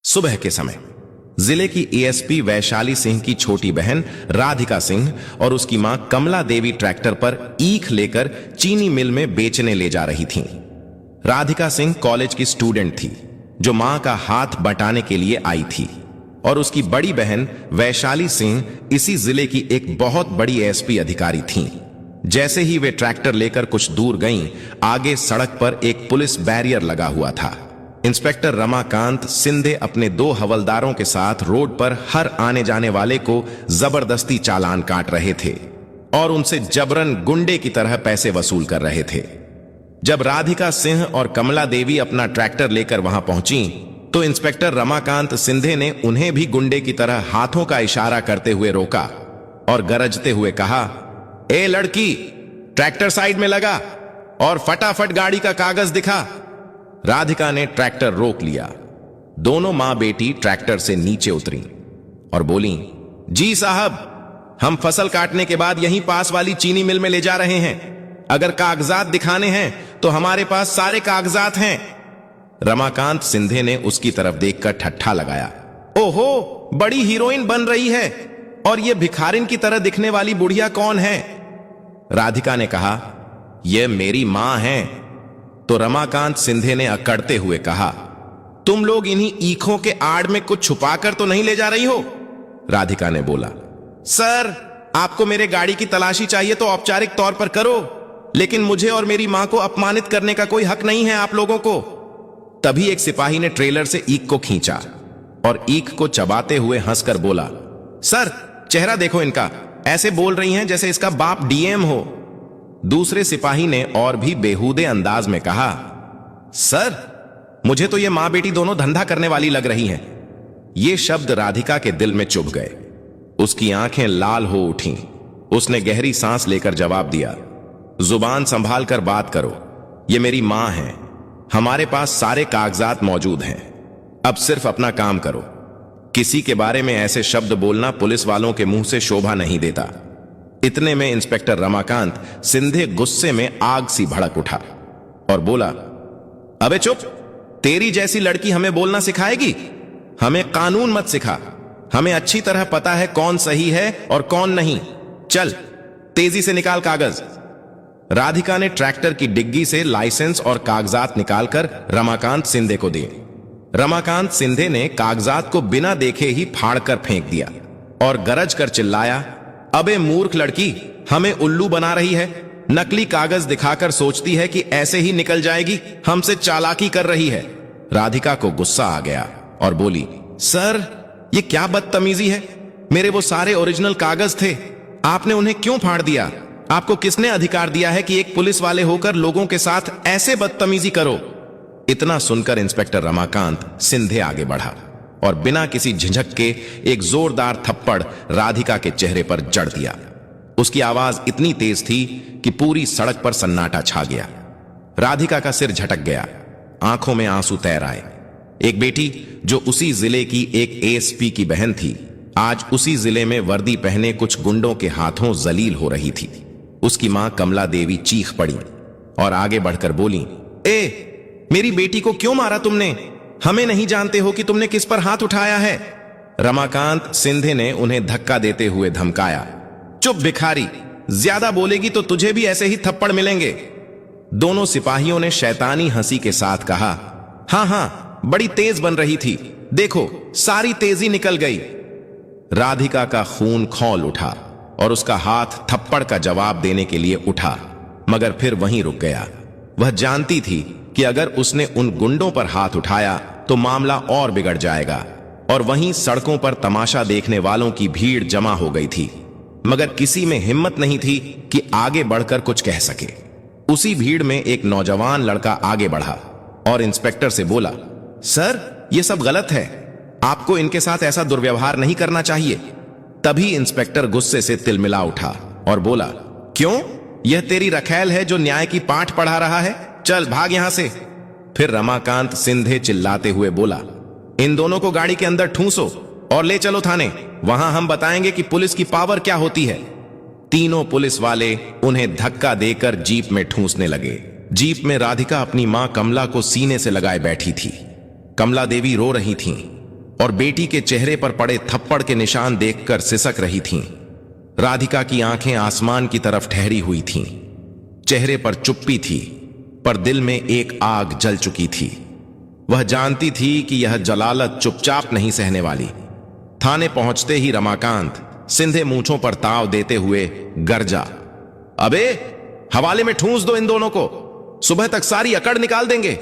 सुबह के समय जिले की एएसपी वैशाली सिंह की छोटी बहन राधिका सिंह और उसकी मां कमला देवी ट्रैक्टर पर ईख लेकर चीनी मिल में बेचने ले जा रही थीं। राधिका सिंह कॉलेज की स्टूडेंट थी जो मां का हाथ बटाने के लिए आई थी और उसकी बड़ी बहन वैशाली सिंह इसी जिले की एक बहुत बड़ी एएसपी अधिकारी थीं। जैसे ही वे ट्रैक्टर लेकर कुछ दूर गईं, आगे सड़क पर एक पुलिस बैरियर लगा हुआ था। इंस्पेक्टर रमाकांत सिंधे अपने 2 हवलदारों के साथ रोड पर हर आने जाने वाले को जबरदस्ती चालान काट रहे थे और उनसे जबरन गुंडे की तरह पैसे वसूल कर रहे थे। जब राधिका सिंह और कमला देवी अपना ट्रैक्टर लेकर वहां पहुंची तो इंस्पेक्टर रमाकांत सिंधे ने उन्हें भी गुंडे की तरह हाथों का इशारा करते हुए रोका और गरजते हुए कहा, ए लड़की, ट्रैक्टर साइड में लगा और फटाफट गाड़ी का कागज दिखा। राधिका ने ट्रैक्टर रोक लिया। दोनों मां बेटी ट्रैक्टर से नीचे उतरी और बोली, जी साहब, हम फसल काटने के बाद यहीं पास वाली चीनी मिल में ले जा रहे हैं। अगर कागजात दिखाने हैं तो हमारे पास सारे कागजात हैं। रमाकांत सिंधे ने उसकी तरफ देखकर ठट्ठा लगाया। ओहो, बड़ी हीरोइन बन रही है। और ये भिखारिन की तरह दिखने वाली बुढ़िया कौन है? राधिका ने कहा, यह मेरी मां है। तो रमाकांत सिंधे ने अकड़ते हुए कहा, तुम लोग इन्हीं ईखों के आड़ में कुछ छुपाकर तो नहीं ले जा रही हो? राधिका ने बोला, सर, आपको मेरे गाड़ी की तलाशी चाहिए तो औपचारिक तौर पर करो, लेकिन मुझे और मेरी मां को अपमानित करने का कोई हक नहीं है आप लोगों को। तभी एक सिपाही ने ट्रेलर से ईख को खींचा और ईख को चबाते हुए हंसकर बोला, सर, चेहरा देखो इनका, ऐसे बोल रही हैं जैसे इसका बाप डीएम हो। दूसरे सिपाही ने और भी बेहूदे अंदाज में कहा, सर, मुझे तो ये मां बेटी दोनों धंधा करने वाली लग रही हैं। ये शब्द राधिका के दिल में चुभ गए। उसकी आंखें लाल हो उठीं। उसने गहरी सांस लेकर जवाब दिया, जुबान संभाल कर बात करो, ये मेरी मां है। हमारे पास सारे कागजात मौजूद हैं। अब सिर्फ अपना काम करो। किसी के बारे में ऐसे शब्द बोलना पुलिस वालों के मुंह से शोभा नहीं देता। इतने में इंस्पेक्टर रमाकांत सिंधे गुस्से में आग सी भड़क उठा और बोला, अबे चुप, तेरी जैसी लड़की हमें बोलना सिखाएगी? हमें कानून मत सिखा। हमें अच्छी तरह पता है कौन सही है और कौन नहीं। चल, तेजी से निकाल कागज। राधिका ने ट्रैक्टर की डिग्गी से लाइसेंस और कागजात निकालकर रमाकांत सिंधे को दिए। रमाकांत सिंधे ने कागजात को बिना देखे ही फाड़कर फेंक दिया और गरज कर चिल्लाया, अबे मूर्ख लड़की, हमें उल्लू बना रही है। नकली कागज दिखाकर सोचती है कि ऐसे ही निकल जाएगी। हमसे चालाकी कर रही है। राधिका को गुस्सा आ गया और बोली, सर, ये क्या बदतमीजी है? मेरे वो सारे ओरिजिनल कागज थे, आपने उन्हें क्यों फाड़ दिया? आपको किसने अधिकार दिया है कि एक पुलिस वाले होकर लोगों के साथ ऐसे बदतमीजी करो? इतना सुनकर इंस्पेक्टर रमाकांत सिंधे आगे बढ़ा और बिना किसी झिझक के एक जोरदार थप्पड़ राधिका के चेहरे पर जड़ दिया। उसकी आवाज इतनी तेज थी कि पूरी सड़क पर सन्नाटा छा गया। राधिका का सिर झटक गया, आंखों में आंसू तैर आए। एक बेटी जो उसी जिले की एक एएसपी की बहन थी, आज उसी जिले में वर्दी पहने कुछ गुंडों के हाथों जलील हो रही थी। उसकी मां कमला देवी चीख पड़ी और आगे बढ़कर बोली, ए, मेरी बेटी को क्यों मारा तुमने? हमें नहीं जानते हो कि तुमने किस पर हाथ उठाया है? रमाकांत सिंधे ने उन्हें धक्का देते हुए धमकाया, चुप भिखारी, ज्यादा बोलेगी तो तुझे भी ऐसे ही थप्पड़ मिलेंगे। दोनों सिपाहियों ने शैतानी हंसी के साथ कहा, हां हां, बड़ी तेज बन रही थी, देखो सारी तेजी निकल गई। राधिका का खून खौल उठा और उसका हाथ थप्पड़ का जवाब देने के लिए उठा, मगर फिर वहीं रुक गया। वह जानती थी कि अगर उसने उन गुंडों पर हाथ उठाया तो मामला और बिगड़ जाएगा। और वहीं सड़कों पर तमाशा देखने वालों की भीड़ जमा हो गई थी, मगर किसी में हिम्मत नहीं थी कि आगे बढ़कर कुछ कह सके। उसी भीड़ में एक नौजवान लड़का आगे बढ़ा और इंस्पेक्टर से बोला, सर, यह सब गलत है, आपको इनके साथ ऐसा दुर्व्यवहार नहीं करना चाहिए। तभी इंस्पेक्टर गुस्से से तिलमिला उठा और बोला, क्यों? यह तेरी रखैल है जो न्याय की पाठ पढ़ा रहा है? चल भाग यहां से। फिर रमाकांत सिंधे चिल्लाते हुए बोला, इन दोनों को गाड़ी के अंदर ठूंसो और ले चलो थाने। वहां हम बताएंगे कि पुलिस की पावर क्या होती है। तीनों पुलिस वाले उन्हें धक्का देकर जीप में ठूंसने लगे। जीप में राधिका अपनी मां कमला को सीने से लगाए बैठी थी। कमला देवी रो रही थीं। और बेटी के चेहरे पर पड़े थप्पड़ के निशान देखकर सिसक रही थीं। राधिका की आंखें आसमान की तरफ ठहरी हुई थीं। चेहरे पर चुप्पी थी, पर दिल में एक आग जल चुकी थी। वह जानती थी कि यह जलालत चुपचाप नहीं सहने वाली। थाने पहुंचते ही रमाकांत सिंधे मूंछों पर ताव देते हुए गरजा, अबे हवाले में ठूंस दो इन दोनों को, सुबह तक सारी अकड़ निकाल देंगे,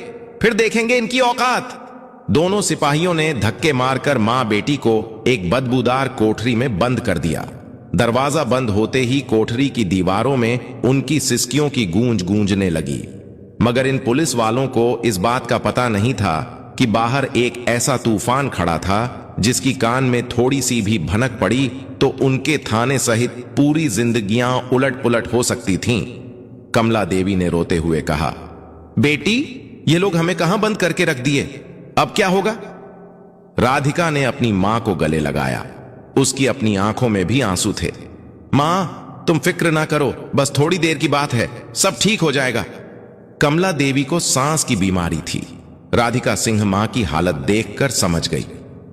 फिर देखेंगे इनकी औकात। दोनों सिपाहियों ने धक्के मारकर मां बेटी को एक बदबूदार कोठरी में बंद कर दिया। दरवाजा बंद होते ही कोठरी की दीवारों में उनकी सिसकियों की गूंज गूंजने लगी। मगर इन पुलिस वालों को इस बात का पता नहीं था कि बाहर एक ऐसा तूफान खड़ा था जिसकी कान में थोड़ी सी भी भनक पड़ी तो उनके थाने सहित पूरी जिंदगियां उलट पुलट हो सकती थीं। कमला देवी ने रोते हुए कहा, बेटी ये लोग हमें कहां बंद करके रख दिए, अब क्या होगा? राधिका ने अपनी मां को गले लगाया। उसकी अपनी आंखों में भी आंसू थे। मां तुम फिक्र ना करो, बस थोड़ी देर की बात है, सब ठीक हो जाएगा। कमला देवी को सांस की बीमारी थी। राधिका सिंह मां की हालत देखकर समझ गई।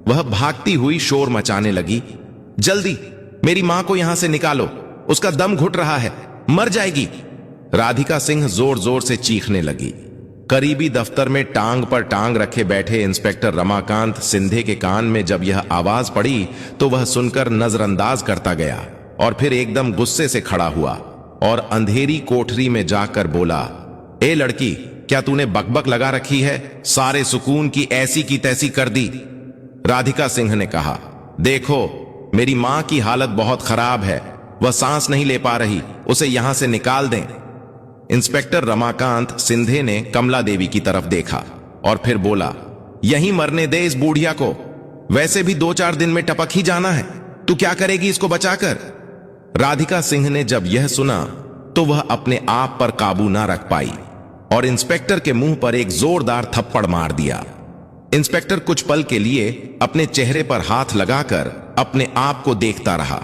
वह भागती हुई शोर मचाने लगी, जल्दी मेरी मां को यहां से निकालो, उसका दम घुट रहा है, मर जाएगी। राधिका सिंह जोर जोर से चीखने लगी। करीबी दफ्तर में टांग पर टांग रखे बैठे इंस्पेक्टर रमाकांत सिंधे के कान में जब यह आवाज पड़ी तो वह सुनकर नजरअंदाज करता गया और फिर एकदम गुस्से से खड़ा हुआ और अंधेरी कोठरी में जाकर बोला, ए लड़की, क्या तूने बकबक लगा रखी है? सारे सुकून की ऐसी की तैसी कर दी। राधिका सिंह ने कहा, देखो मेरी मां की हालत बहुत खराब है, वह सांस नहीं ले पा रही, उसे यहां से निकाल दें। इंस्पेक्टर रमाकांत सिंधे ने कमला देवी की तरफ देखा और फिर बोला, यहीं मरने दे इस बूढ़िया को, वैसे भी 2-4 दिन में टपक ही जाना है, तू क्या करेगी इसको बचाकर? राधिका सिंह ने जब यह सुना तो वह अपने आप पर काबू ना रख पाई और इंस्पेक्टर के मुंह पर एक जोरदार थप्पड़ मार दिया। इंस्पेक्टर कुछ पल के लिए अपने चेहरे पर हाथ लगाकर अपने आप को देखता रहा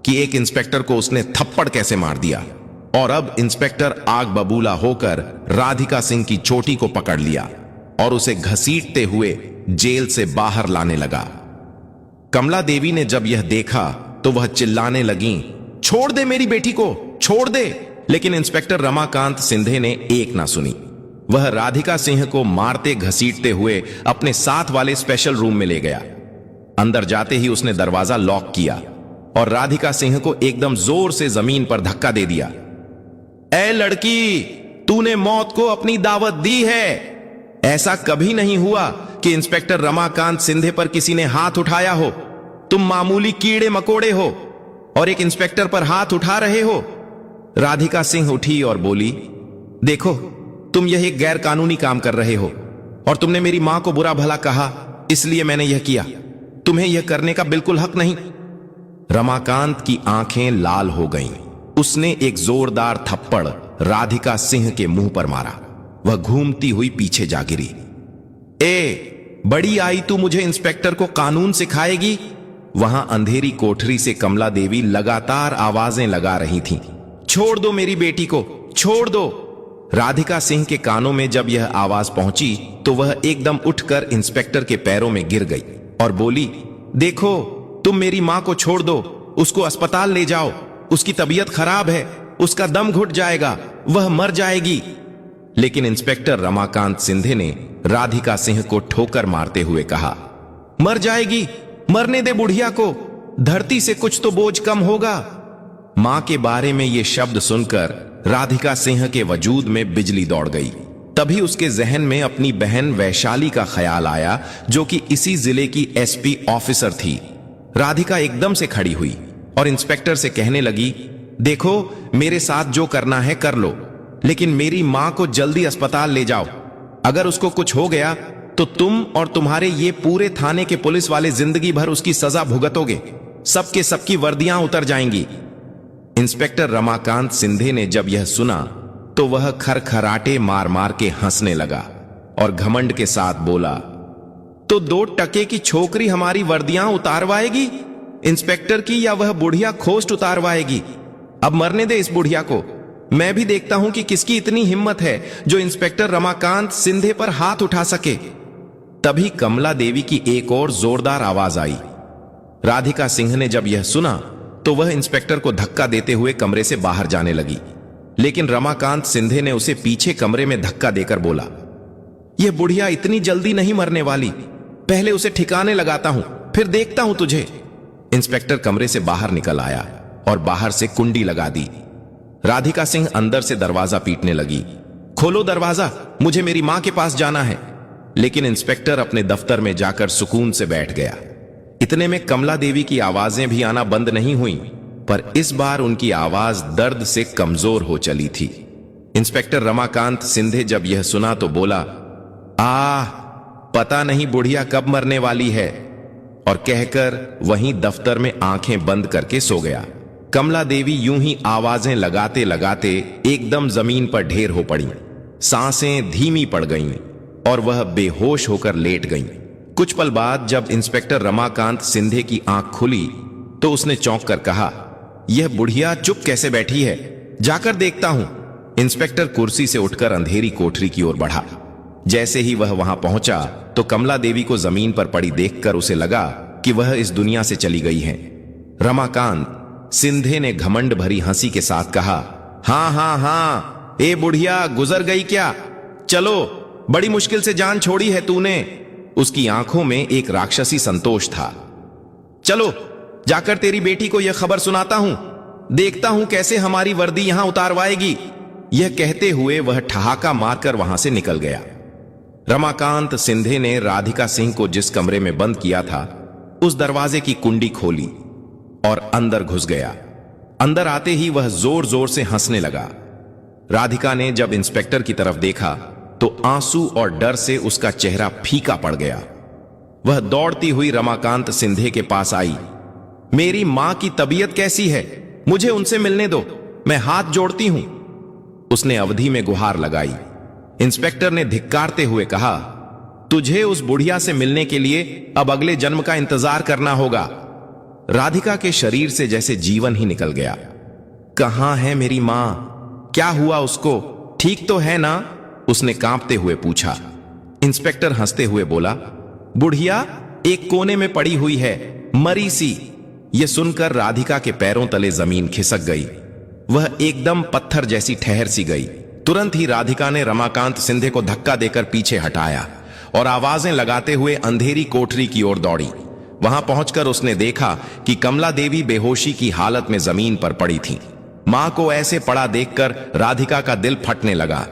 कि एक इंस्पेक्टर को उसने थप्पड़ कैसे मार दिया, और अब इंस्पेक्टर आग बबूला होकर राधिका सिंह की चोटी को पकड़ लिया और उसे घसीटते हुए जेल से बाहर लाने लगा। कमला देवी ने जब यह देखा तो वह चिल्लाने लगीं, छोड़ दे मेरी बेटी को, छोड़ दे। लेकिन इंस्पेक्टर रमाकांत सिंधे ने एक ना सुनी। वह राधिका सिंह को मारते घसीटते हुए अपने साथ वाले स्पेशल रूम में ले गया। अंदर जाते ही उसने दरवाजा लॉक किया और राधिका सिंह को एकदम जोर से जमीन पर धक्का दे दिया। ए लड़की, तूने मौत को अपनी दावत दी है। ऐसा कभी नहीं हुआ कि इंस्पेक्टर रमाकांत सिंधे पर किसी ने हाथ उठाया हो। तुम मामूली कीड़े मकोड़े हो और एक इंस्पेक्टर पर हाथ उठा रहे हो। राधिका सिंह उठी और बोली, देखो तुम यह एक गैर कानूनी काम कर रहे हो और तुमने मेरी मां को बुरा भला कहा, इसलिए मैंने यह किया। तुम्हें यह करने का बिल्कुल हक नहीं। रमाकांत की आंखें लाल हो गईं। उसने एक जोरदार थप्पड़ राधिका सिंह के मुंह पर मारा। वह घूमती हुई पीछे जा गिरी। ए बड़ी आई, तू मुझे इंस्पेक्टर को कानून सिखाएगी? वहां अंधेरी कोठरी से कमला देवी लगातार आवाजें लगा रही थीं, छोड़ दो मेरी बेटी को, छोड़ दो। राधिका सिंह के कानों में जब यह आवाज पहुंची तो वह एकदम उठकर इंस्पेक्टर के पैरों में गिर गई और बोली, देखो तुम मेरी मां को छोड़ दो, उसको अस्पताल ले जाओ, उसकी तबीयत खराब है, उसका दम घुट जाएगा, वह मर जाएगी। लेकिन इंस्पेक्टर रमाकांत सिंधे ने राधिका सिंह को ठोकर मारते हुए कहा, मर जाएगी, मरने दे बुढ़िया को, धरती से कुछ तो बोझ कम होगा। मां के बारे में ये शब्द सुनकर राधिका सिंह के वजूद में बिजली दौड़ गई। तभी उसके जहन में अपनी बहन वैशाली का ख्याल आया, जो कि इसी जिले की एसपी ऑफिसर थी। राधिका एकदम से खड़ी हुई और इंस्पेक्टर से कहने लगी, देखो मेरे साथ जो करना है कर लो, लेकिन मेरी मां को जल्दी अस्पताल ले जाओ। अगर उसको कुछ हो गया तो तुम और तुम्हारे ये पूरे थाने के पुलिस वाले जिंदगी भर उसकी सजा भुगतोगे। सबके सबकी वर्दियां उतर जाएंगी। इंस्पेक्टर रमाकांत सिंधे ने जब यह सुना तो वह खरखराटे मार मार के हंसने लगा और घमंड के साथ बोला, तो 2 टके की छोकरी हमारी वर्दियां उतारवाएगी? इंस्पेक्टर की या वह बुढ़िया खोस्ट उतारवाएगी? अब मरने दे इस बुढ़िया को। मैं भी देखता हूं कि किसकी इतनी हिम्मत है जो इंस्पेक्टर रमाकांत सिंधे पर हाथ उठा सके। तभी कमला देवी की एक और जोरदार आवाज आई। राधिका सिंह ने जब यह सुना तो वह इंस्पेक्टर को धक्का देते हुए कमरे से बाहर जाने लगी, लेकिन रमाकांत सिंधे ने उसे पीछे कमरे में धक्का देकर बोला, यह बुढ़िया इतनी जल्दी नहीं मरने वाली, पहले उसे ठिकाने लगाता हूं, फिर देखता हूं तुझे। इंस्पेक्टर कमरे से बाहर निकल आया और बाहर से कुंडी लगा दी। राधिका सिंह अंदर से दरवाजा पीटने लगी, खोलो दरवाजा, मुझे मेरी मां के पास जाना है। लेकिन इंस्पेक्टर अपने दफ्तर में जाकर सुकून से बैठ गया। इतने में कमला देवी की आवाजें भी आना बंद नहीं हुई, पर इस बार उनकी आवाज दर्द से कमजोर हो चली थी। इंस्पेक्टर रमाकांत सिंधे जब यह सुना तो बोला, पता नहीं बुढ़िया कब मरने वाली है, और कहकर वहीं दफ्तर में आंखें बंद करके सो गया। कमला देवी यूं ही आवाजें लगाते लगाते एकदम जमीन पर ढेर हो पड़ी, सांसें धीमी पड़ गईं और वह बेहोश होकर लेट गईं। कुछ पल बाद जब इंस्पेक्टर रमाकांत सिंधे की आंख खुली तो उसने चौंक कर कहा, यह बुढ़िया चुप कैसे बैठी है, जाकर देखता हूं। इंस्पेक्टर कुर्सी से उठकर अंधेरी कोठरी की ओर बढ़ा। जैसे ही वह वहां पहुंचा तो कमला देवी को जमीन पर पड़ी देखकर उसे लगा कि वह इस दुनिया से चली गई हैं। रमाकांत सिंधे ने घमंड भरी हंसी के साथ कहा, हाँ, ए बुढ़िया गुजर गई क्या? चलो, बड़ी मुश्किल से जान छोड़ी है तूने। उसकी आंखों में एक राक्षसी संतोष था। चलो जाकर तेरी बेटी को यह खबर सुनाता हूं, देखता हूं कैसे हमारी वर्दी यहां उतारवाएगी। यह कहते हुए वह ठहाका मारकर वहां से निकल गया। रमाकांत सिंधे ने राधिका सिंह को जिस कमरे में बंद किया था उस दरवाजे की कुंडी खोली और अंदर घुस गया। अंदर आते ही वह जोर जोर से हंसने लगा। राधिका ने जब इंस्पेक्टर की तरफ देखा तो आंसू और डर से उसका चेहरा फीका पड़ गया। वह दौड़ती हुई रमाकांत सिंधे के पास आई। मेरी मां की तबीयत कैसी है? मुझे उनसे मिलने दो, मैं हाथ जोड़ती हूं। उसने अवधि में गुहार लगाई। इंस्पेक्टर ने धिक्कारते हुए कहा, तुझे उस बुढ़िया से मिलने के लिए अब अगले जन्म का इंतजार करना होगा। राधिका के शरीर से जैसे जीवन ही निकल गया। कहां है मेरी मां? क्या हुआ उसको? ठीक तो है ना? उसने कांपते हुए पूछा। इंस्पेक्टर हंसते हुए बोला, बुढ़िया एक कोने में पड़ी हुई है, मरी सी। यह सुनकर राधिका के पैरों तले जमीन खिसक गई। वह एकदम पत्थर जैसी ठहर सी गई। तुरंत ही राधिका ने रमाकांत सिंधे को धक्का देकर पीछे हटाया और आवाजें लगाते हुए अंधेरी कोठरी की ओर दौड़ी। वहां पहुंचकर उसने देखा कि कमला देवी बेहोशी की हालत में जमीन पर पड़ी थी। मां को ऐसे पड़ा देखकर राधिका का दिल फटने लगा।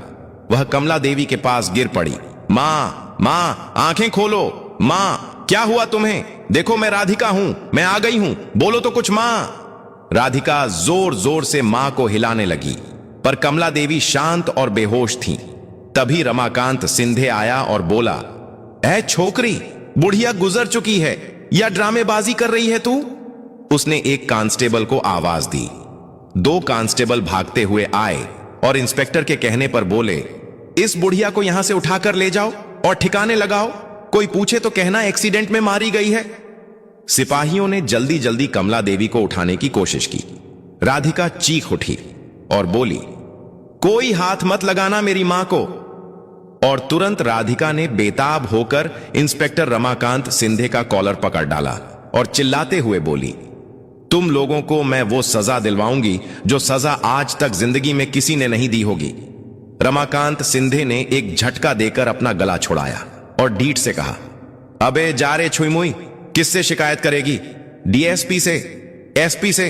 वह कमला देवी के पास गिर पड़ी। मां, आंखें खोलो। मां, क्या हुआ तुम्हें? देखो मैं राधिका हूं, मैं आ गई हूं, बोलो तो कुछ मां। राधिका जोर जोर से मां को हिलाने लगी, पर कमला देवी शांत और बेहोश थी। तभी रमाकांत सिंधे आया और बोला, ऐ छोकरी, बुढ़िया गुजर चुकी है या ड्रामेबाजी कर रही है तू? उसने एक कांस्टेबल को आवाज दी। 2 कांस्टेबल भागते हुए आए और इंस्पेक्टर के कहने पर बोले, इस बुढ़िया को यहां से उठाकर ले जाओ और ठिकाने लगाओ। कोई पूछे तो कहना एक्सीडेंट में मारी गई है। सिपाहियों ने जल्दी जल्दी कमला देवी को उठाने की कोशिश की। राधिका चीख उठी और बोली, कोई हाथ मत लगाना मेरी मां को। और तुरंत राधिका ने बेताब होकर इंस्पेक्टर रमाकांत सिंधे का कॉलर पकड़ डाला और चिल्लाते हुए बोली, तुम लोगों को मैं वो सजा दिलवाऊंगी जो सजा आज तक जिंदगी में किसी ने नहीं दी होगी। रमाकांत सिंधे ने एक झटका देकर अपना गला छुड़ाया और डीठ से कहा, अबे जा रे छुईमुई, किससे शिकायत करेगी? डीएसपी से, एसपी से?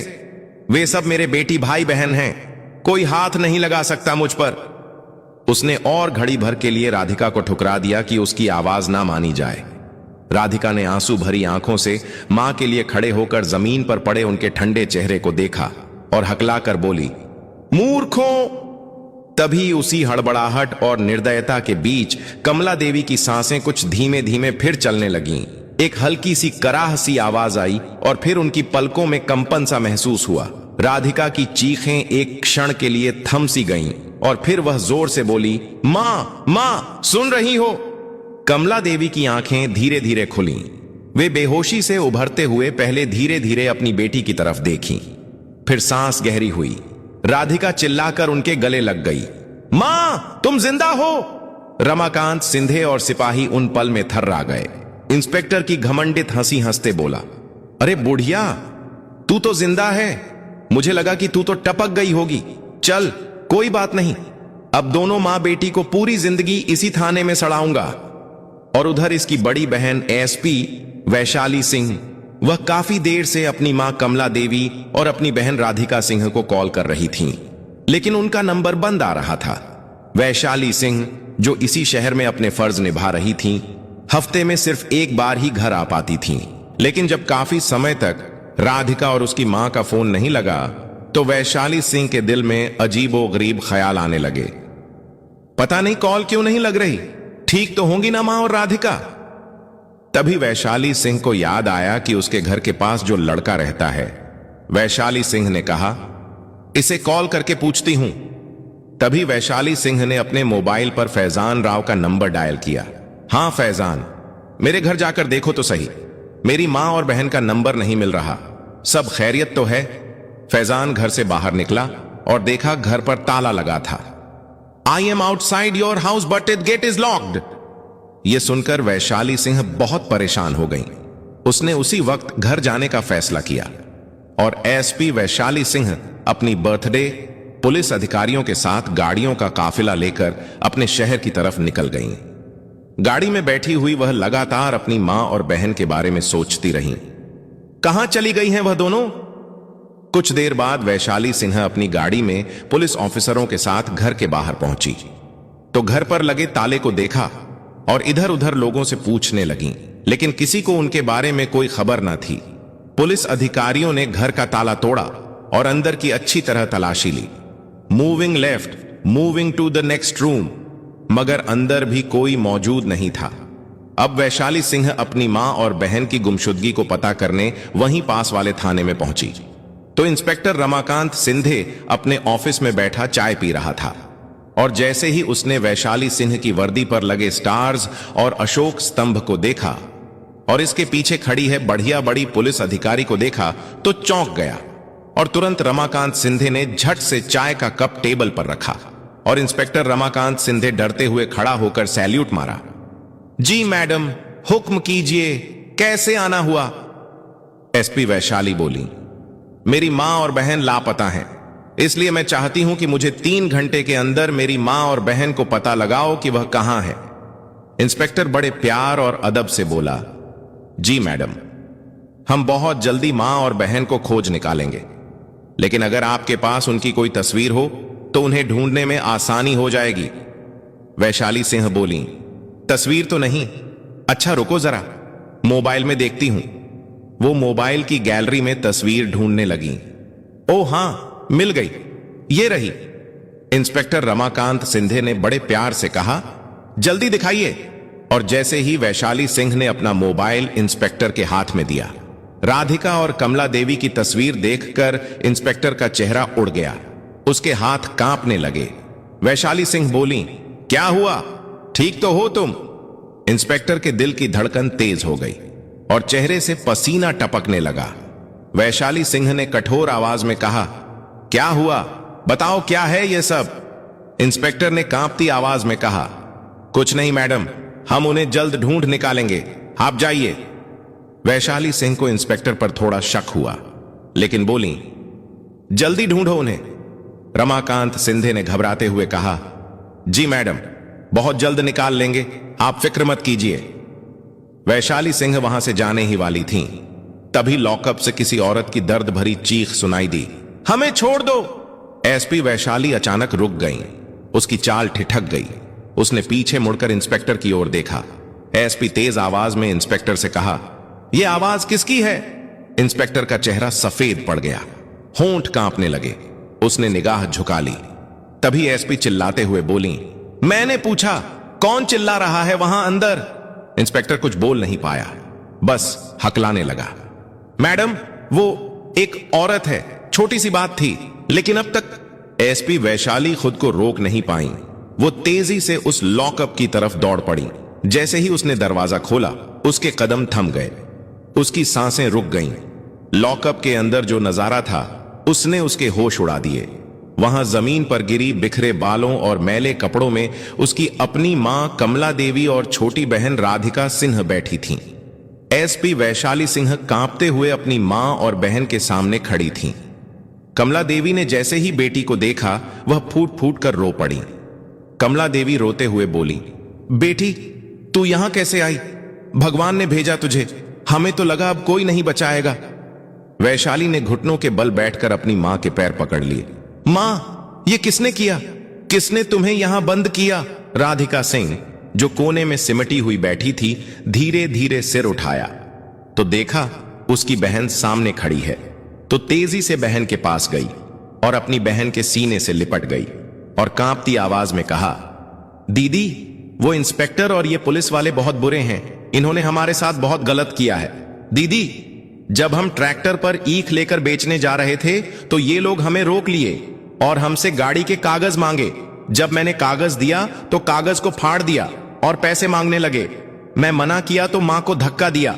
वे सब मेरे बेटी भाई बहन हैं, कोई हाथ नहीं लगा सकता मुझ पर। उसने और घड़ी भर के लिए राधिका को ठुकरा दिया कि उसकी आवाज ना मानी जाए। राधिका ने आंसू भरी आंखों से मां के लिए खड़े होकर जमीन पर पड़े उनके ठंडे चेहरे को देखा और हकलाकर बोली, मूर्खों। तभी उसी हड़बड़ाहट और निर्दयता के बीच कमला देवी की सांसें कुछ धीमे धीमे फिर चलने लगीं। एक हल्की सी कराह सी आवाज आई और फिर उनकी पलकों में कंपन सा महसूस हुआ। राधिका की चीखें एक क्षण के लिए थम सी गईं और फिर वह जोर से बोली, मां, सुन रही हो? कमला देवी की आंखें धीरे धीरे खुलीं। वे बेहोशी से उभरते हुए पहले धीरे धीरे अपनी बेटी की तरफ देखीं, फिर सांस गहरी हुई। राधिका चिल्लाकर उनके गले लग गई। मां, तुम जिंदा हो? रमाकांत सिंधे और सिपाही उन पल में थर्रा गए। इंस्पेक्टर की घमंडित हंसी हंसते बोला, अरे बुढ़िया, तू तो जिंदा है। मुझे लगा कि तू तो टपक गई होगी। चल, कोई बात नहीं, अब दोनों मां बेटी को पूरी जिंदगी इसी थाने में सड़ाऊंगा। और उधर इसकी बड़ी बहन एसपी वैशाली सिंह, वह काफी देर से अपनी मां कमला देवी और अपनी बहन राधिका सिंह को कॉल कर रही थीं, लेकिन उनका नंबर बंद आ रहा था। वैशाली सिंह, जो इसी शहर में अपने फर्ज निभा रही थीं, हफ्ते में सिर्फ एक बार ही घर आ पाती थीं, लेकिन जब काफी समय तक राधिका और उसकी मां का फोन नहीं लगा तो वैशाली सिंह के दिल में अजीबोगरीब ख्याल आने लगे। पता नहीं कॉल क्यों नहीं लग रही, ठीक तो होंगी ना मां और राधिका। तभी वैशाली सिंह को याद आया कि उसके घर के पास जो लड़का रहता है। वैशाली सिंह ने कहा, इसे कॉल करके पूछती हूं। तभी वैशाली सिंह ने अपने मोबाइल पर फैजान राव का नंबर डायल किया। हां फैजान, मेरे घर जाकर देखो तो सही, मेरी मां और बहन का नंबर नहीं मिल रहा। सब खैरियत तो है? फैजान घर से बाहर निकला और देखा घर पर ताला लगा था। I am outside your house but it get is locked. यह सुनकर वैशाली सिंह बहुत परेशान हो गई। उसने उसी वक्त घर जाने का फैसला किया और एसपी वैशाली सिंह अपनी बर्थडे पुलिस अधिकारियों के साथ गाड़ियों का काफिला लेकर अपने शहर की तरफ निकल गईं। गाड़ी में बैठी हुई वह लगातार अपनी मां और बहन के बारे में सोचती रहीं। कहां चली गई हैं वह दोनों? कुछ देर बाद वैशाली सिंह अपनी गाड़ी में पुलिस ऑफिसरों के साथ घर के बाहर पहुंची तो घर पर लगे ताले को देखा और इधर उधर लोगों से पूछने लगी, लेकिन किसी को उनके बारे में कोई खबर न थी। पुलिस अधिकारियों ने घर का ताला तोड़ा और अंदर की अच्छी तरह तलाशी ली। Moving left, moving to the next room, मगर अंदर भी कोई मौजूद नहीं था। अब वैशाली सिंह अपनी मां और बहन की गुमशुदगी को पता करने वहीं पास वाले थाने में पहुंची तो इंस्पेक्टर रमाकांत सिंधे अपने ऑफिस में बैठा चाय पी रहा था और जैसे ही उसने वैशाली सिंह की वर्दी पर लगे स्टार्स और अशोक स्तंभ को देखा और इसके पीछे खड़ी है बढ़िया बड़ी पुलिस अधिकारी को देखा तो चौंक गया और तुरंत रमाकांत सिंधे ने झट से चाय का कप टेबल पर रखा और इंस्पेक्टर रमाकांत सिंधे डरते हुए खड़ा होकर सैल्यूट मारा। जी मैडम, हुक्म कीजिए, कैसे आना हुआ? एसपी वैशाली बोली, मेरी मां और बहन लापता हैं, इसलिए मैं चाहती हूं कि मुझे 3 घंटे के अंदर मेरी मां और बहन को पता लगाओ कि वह कहां है। इंस्पेक्टर बड़े प्यार और अदब से बोला, जी मैडम, हम बहुत जल्दी मां और बहन को खोज निकालेंगे, लेकिन अगर आपके पास उनकी कोई तस्वीर हो तो उन्हें ढूंढने में आसानी हो जाएगी। वैशाली सिंह बोली, तस्वीर तो नहीं, अच्छा रुको जरा, मोबाइल में देखती हूं। वो मोबाइल की गैलरी में तस्वीर ढूंढने लगी। ओ हां, मिल गई, ये रही। इंस्पेक्टर रमाकांत सिंधे ने बड़े प्यार से कहा, जल्दी दिखाइए। और जैसे ही वैशाली सिंह ने अपना मोबाइल इंस्पेक्टर के हाथ में दिया, राधिका और कमला देवी की तस्वीर देखकर इंस्पेक्टर का चेहरा उड़ गया, उसके हाथ कांपने लगे। वैशाली सिंह बोली, क्या हुआ, ठीक तो हो तुम? इंस्पेक्टर के दिल की धड़कन तेज हो गई और चेहरे से पसीना टपकने लगा। वैशाली सिंह ने कठोर आवाज में कहा, क्या हुआ, बताओ क्या है ये सब? इंस्पेक्टर ने कांपती आवाज में कहा, कुछ नहीं मैडम, हम उन्हें जल्द ढूंढ निकालेंगे, आप जाइए। वैशाली सिंह को इंस्पेक्टर पर थोड़ा शक हुआ, लेकिन बोली, जल्दी ढूंढो उन्हें। रमाकांत सिंधे ने घबराते हुए कहा, जी मैडम, बहुत जल्द निकाल लेंगे, आप फिक्र मत कीजिए। वैशाली सिंह वहां से जाने ही वाली थीं, तभी लॉकअप से किसी औरत की दर्द भरी चीख सुनाई दी, हमें छोड़ दो। एसपी वैशाली अचानक रुक गई, उसकी चाल ठिठक गई। उसने पीछे मुड़कर इंस्पेक्टर की ओर देखा। एसपी तेज आवाज में इंस्पेक्टर से कहा, यह आवाज किसकी है? इंस्पेक्टर का चेहरा सफेद पड़ गया, होंठ कांपने लगे। उसने निगाह झुका ली। तभी एसपी चिल्लाते हुए बोली, मैंने पूछा, कौन चिल्ला रहा है वहां अंदर? इंस्पेक्टर कुछ बोल नहीं पाया, बस हकलाने लगा। मैडम, वो एक औरत है, छोटी सी बात थी, लेकिन अब तक। एसपी वैशाली खुद को रोक नहीं पाई। वो तेजी से उस लॉकअप की तरफ दौड़ पड़ी। जैसे ही उसने दरवाजा खोला, उसके कदम थम गए, उसकी सांसें रुक गईं। लॉकअप के अंदर जो नजारा था, उसने उसके होश उड़ा दिए। वहां जमीन पर गिरी बिखरे बालों और मैले कपड़ों में उसकी अपनी मां कमला देवी और छोटी बहन राधिका सिंह बैठी थीं। एसपी वैशाली सिंह कांपते हुए अपनी मां और बहन के सामने खड़ी थीं। कमला देवी ने जैसे ही बेटी को देखा वह फूट फूट कर रो पड़ी। कमला देवी रोते हुए बोली, बेटी तू यहां कैसे आई? भगवान ने भेजा तुझे, हमें तो लगा अब कोई नहीं बचाएगा। वैशाली ने घुटनों के बल बैठकर अपनी मां के पैर पकड़ लिए। मां, ये किसने किया? किसने तुम्हें यहां बंद किया? राधिका सिंह, जो कोने में सिमटी हुई बैठी थी, धीरे धीरे सिर उठाया तो देखा उसकी बहन सामने खड़ी है। तो तेजी से बहन के पास गई और अपनी बहन के सीने से लिपट गई और कांपती आवाज में कहा, दीदी, वो इंस्पेक्टर और ये पुलिस वाले बहुत बुरे हैं। इन्होंने हमारे साथ बहुत गलत किया है। दीदी, जब हम ट्रैक्टर पर ईख लेकर बेचने जा रहे थे तो ये लोग हमें रोक लिए और हमसे गाड़ी के कागज मांगे। जब मैंने कागज दिया तो कागज को फाड़ दिया और पैसे मांगने लगे। मैं मना किया तो मां को धक्का दिया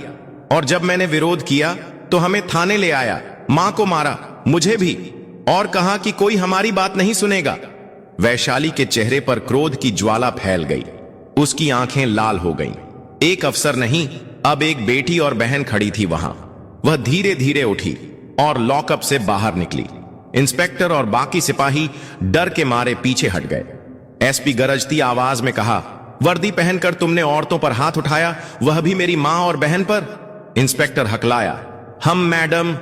और जब मैंने विरोध किया तो हमें थाने ले आया। मां को मारा, मुझे भी, और कहा कि कोई हमारी बात नहीं सुनेगा। वैशाली के चेहरे पर क्रोध की ज्वाला फैल गई। उसकी आंखें लाल हो गईं। एक अफसर नहीं, अब एक बेटी और बहन खड़ी थी वहां। वह धीरे धीरे उठी और लॉकअप से बाहर निकली। इंस्पेक्टर और बाकी सिपाही डर के मारे पीछे हट गए। एसपी गरजती आवाज में कहा, वर्दी पहनकर तुमने औरतों पर हाथ उठाया, वह भी मेरी मां और बहन पर। इंस्पेक्टर हकलाया, हम मैडम,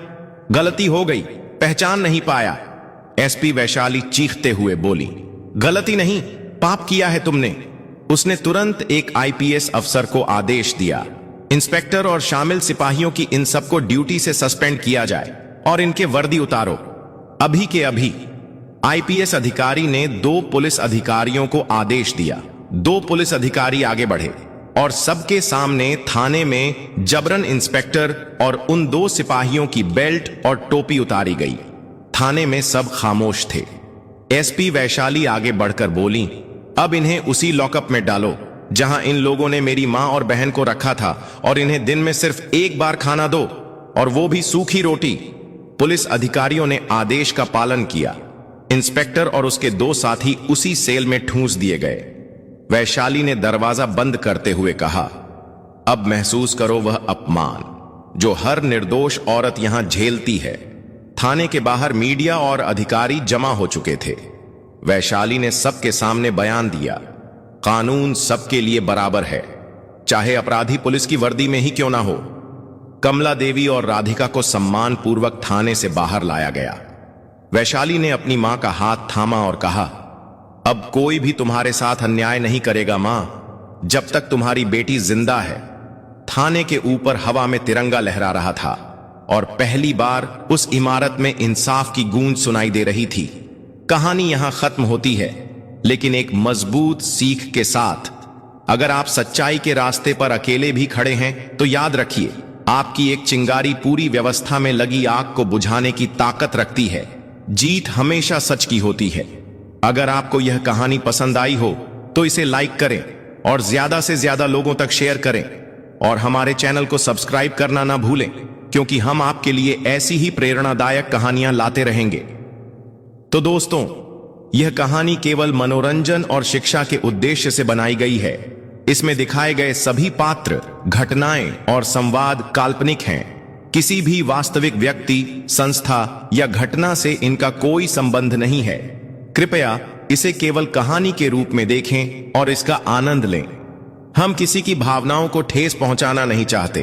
गलती हो गई, पहचान नहीं पाया। एसपी वैशाली चीखते हुए बोली, गलती नहीं, पाप किया है तुमने। उसने तुरंत एक आईपीएस अफसर को आदेश दिया, इंस्पेक्टर और शामिल सिपाहियों की इन सबको ड्यूटी से सस्पेंड किया जाए और इनके वर्दी उतारो अभी के अभी। आईपीएस अधिकारी ने 2 पुलिस अधिकारियों को आदेश दिया। 2 पुलिस अधिकारी आगे बढ़े और सबके सामने थाने में जबरन इंस्पेक्टर और उन 2 सिपाहियों की बेल्ट और टोपी उतारी गई। थाने में सब खामोश थे। एसपी वैशाली आगे बढ़कर बोली, अब इन्हें उसी लॉकअप में डालो जहां इन लोगों ने मेरी मां और बहन को रखा था और इन्हें दिन में सिर्फ एक बार खाना दो, और वो भी सूखी रोटी। पुलिस अधिकारियों ने आदेश का पालन किया। इंस्पेक्टर और उसके 2 साथी उसी सेल में ठूंस दिए गए। वैशाली ने दरवाजा बंद करते हुए कहा, अब महसूस करो वह अपमान जो हर निर्दोष औरत यहां झेलती है। थाने के बाहर मीडिया और अधिकारी जमा हो चुके थे। वैशाली ने सबके सामने बयान दिया, कानून सबके लिए बराबर है, चाहे अपराधी पुलिस की वर्दी में ही क्यों ना हो। कमला देवी और राधिका को सम्मान पूर्वक थाने से बाहर लाया गया। वैशाली ने अपनी मां का हाथ थामा और कहा, अब कोई भी तुम्हारे साथ अन्याय नहीं करेगा मां, जब तक तुम्हारी बेटी जिंदा है। थाने के ऊपर हवा में तिरंगा लहरा रहा था और पहली बार उस इमारत में इंसाफ की गूंज सुनाई दे रही थी। कहानी यहां खत्म होती है, लेकिन एक मजबूत सीख के साथ। अगर आप सच्चाई के रास्ते पर अकेले भी खड़े हैं तो याद रखिए, आपकी एक चिंगारी पूरी व्यवस्था में लगी आग को बुझाने की ताकत रखती है। जीत हमेशा सच की होती है। अगर आपको यह कहानी पसंद आई हो तो इसे लाइक करें और ज्यादा से ज्यादा लोगों तक शेयर करें, और हमारे चैनल को सब्सक्राइब करना ना भूलें, क्योंकि हम आपके लिए ऐसी ही प्रेरणादायक कहानियां लाते रहेंगे। तो दोस्तों, यह कहानी केवल मनोरंजन और शिक्षा के उद्देश्य से बनाई गई है। इसमें दिखाए गए सभी पात्र, घटनाएं और संवाद काल्पनिक हैं। किसी भी वास्तविक व्यक्ति, संस्था या घटना से इनका कोई संबंध नहीं है। कृपया इसे केवल कहानी के रूप में देखें और इसका आनंद लें। हम किसी की भावनाओं को ठेस पहुंचाना नहीं चाहते।